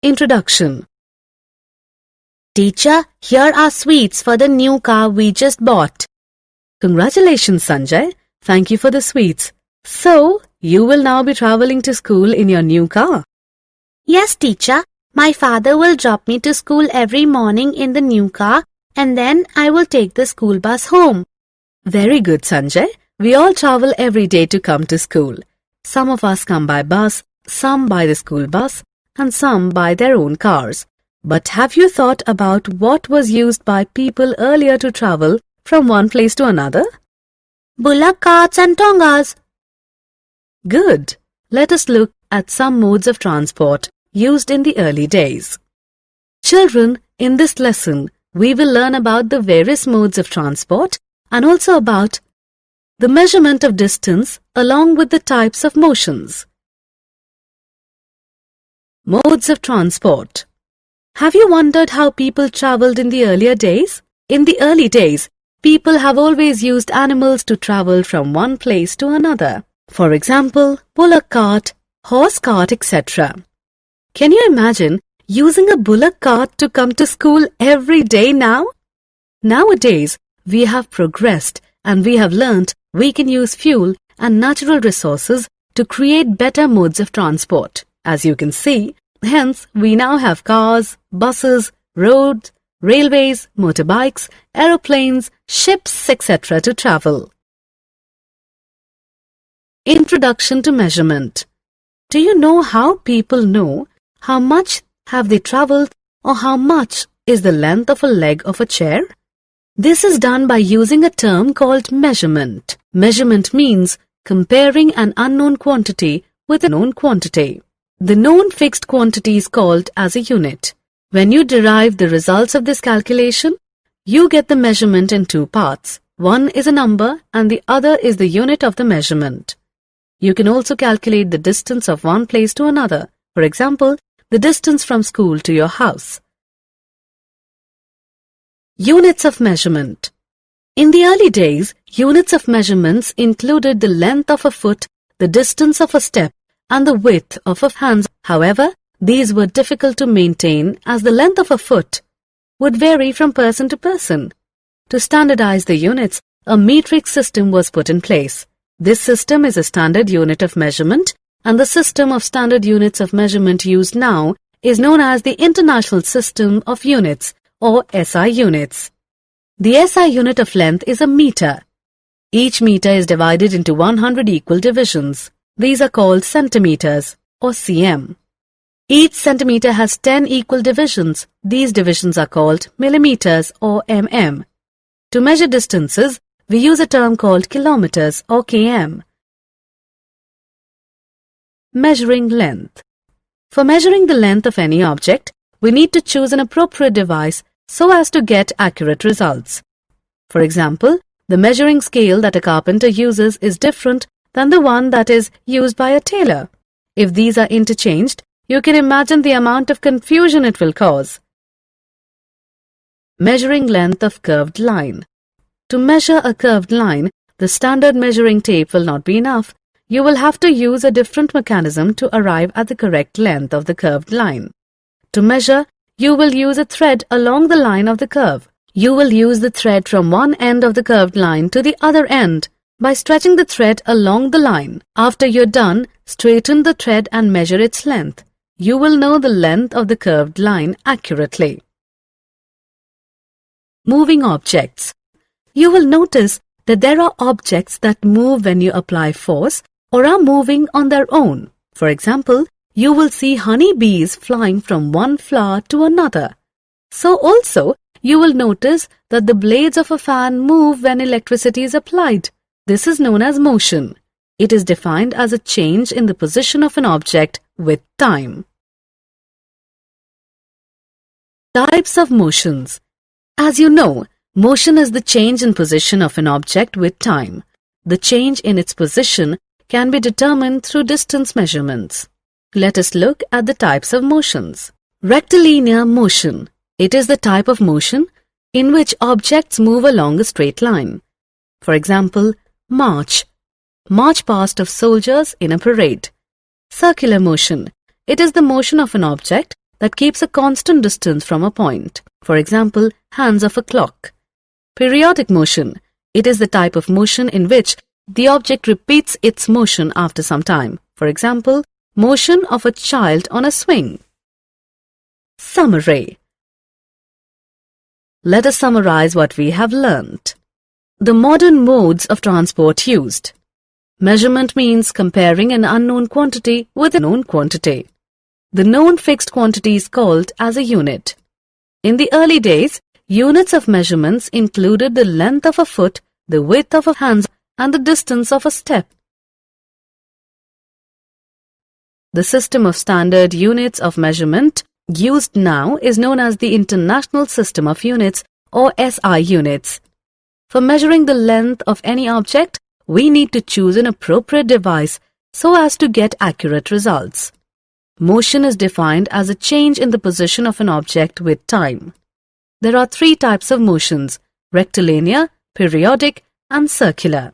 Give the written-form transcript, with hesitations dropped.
Introduction. Teacher, here are sweets for the new car we just bought. Congratulations, Sanjay. Thank you for the sweets. So, you will now be traveling to school in your new car? Yes, teacher. My father will drop me to school every morning in the new car and then I will take the school bus home. Very good, Sanjay. We all travel every day to come to school. Some of us come by bus, some by the school bus, and some by their own cars. But have you thought about what was used by people earlier to travel from one place to another? Bullock carts and tongas. Good. Let us look at some modes of transport used in the early days. Children, in this lesson, we will learn about the various modes of transport and also about the measurement of distance along with the types of motions. Modes of transport. Have you wondered how people travelled in the earlier days? In the early days, people have always used animals to travel from one place to another. For example, bullock cart, horse cart, etc. Can you imagine using a bullock cart to come to school every day now? Nowadays, we have progressed and we have learnt we can use fuel and natural resources to create better modes of transport. As you can see, hence we now have cars, buses, roads, railways, motorbikes, aeroplanes, ships, etc. to travel. Introduction to measurement. Do you know how people know how much have they travelled or how much is the length of a leg of a chair? This is done by using a term called measurement. Measurement means comparing an unknown quantity with a known quantity. The known fixed quantity is called as a unit. When you derive the results of this calculation, you get the measurement in two parts. One is a number and the other is the unit of the measurement. You can also calculate the distance of one place to another. For example, the distance from school to your house. Units of measurement. In the early days, units of measurements included the length of a foot, the distance of a step, and the width of a hand. However, these were difficult to maintain as the length of a foot would vary from person to person. To standardize the units, a metric system was put in place. This system is a standard unit of measurement, and the system of standard units of measurement used now is known as the International System of Units, or SI units. The SI unit of length is a metre. Each metre is divided into 100 equal divisions. These are called centimetres, or cm. Each centimetre has 10 equal divisions. These divisions are called millimetres, or mm. To measure distances, we use a term called kilometres, or km. Measuring length. For measuring the length of any object, we need to choose an appropriate device so as to get accurate results. For example, the measuring scale that a carpenter uses is different than the one that is used by a tailor. If these are interchanged, you can imagine the amount of confusion it will cause. Measuring length of curved line. To measure a curved line, the standard measuring tape will not be enough. You will have to use a different mechanism to arrive at the correct length of the curved line. To measure, you will use a thread along the line of the curve. You will use the thread from one end of the curved line to the other end by stretching the thread along the line. After you're done, straighten the thread and measure its length. You will know the length of the curved line accurately. Moving objects. You will notice that there are objects that move when you apply force or are moving on their own. For example, you will see honey bees flying from one flower to another. So also, you will notice that the blades of a fan move when electricity is applied. This is known as motion. It is defined as a change in the position of an object with time. Types of motions. As you know, motion is the change in position of an object with time. The change in its position can be determined through distance measurements. Let us look at the types of motions. Rectilinear motion. It is the type of motion in which objects move along a straight line. For example, march. March past of soldiers in a parade. Circular motion. It is the motion of an object that keeps a constant distance from a point. For example, hands of a clock. Periodic motion. It is the type of motion in which the object repeats its motion after some time. For example, motion of a child on a swing. Summary. Let us summarize what we have learnt. The modern modes of transport used. Measurement means comparing an unknown quantity with a known quantity. The known fixed quantity is called as a unit. In the early days, units of measurements included the length of a foot, the width of a hand, and the distance of a step. The system of standard units of measurement used now is known as the International System of Units, or SI units. For measuring the length of any object, we need to choose an appropriate device so as to get accurate results. Motion is defined as a change in the position of an object with time. There are three types of motions: rectilinear, periodic, and circular.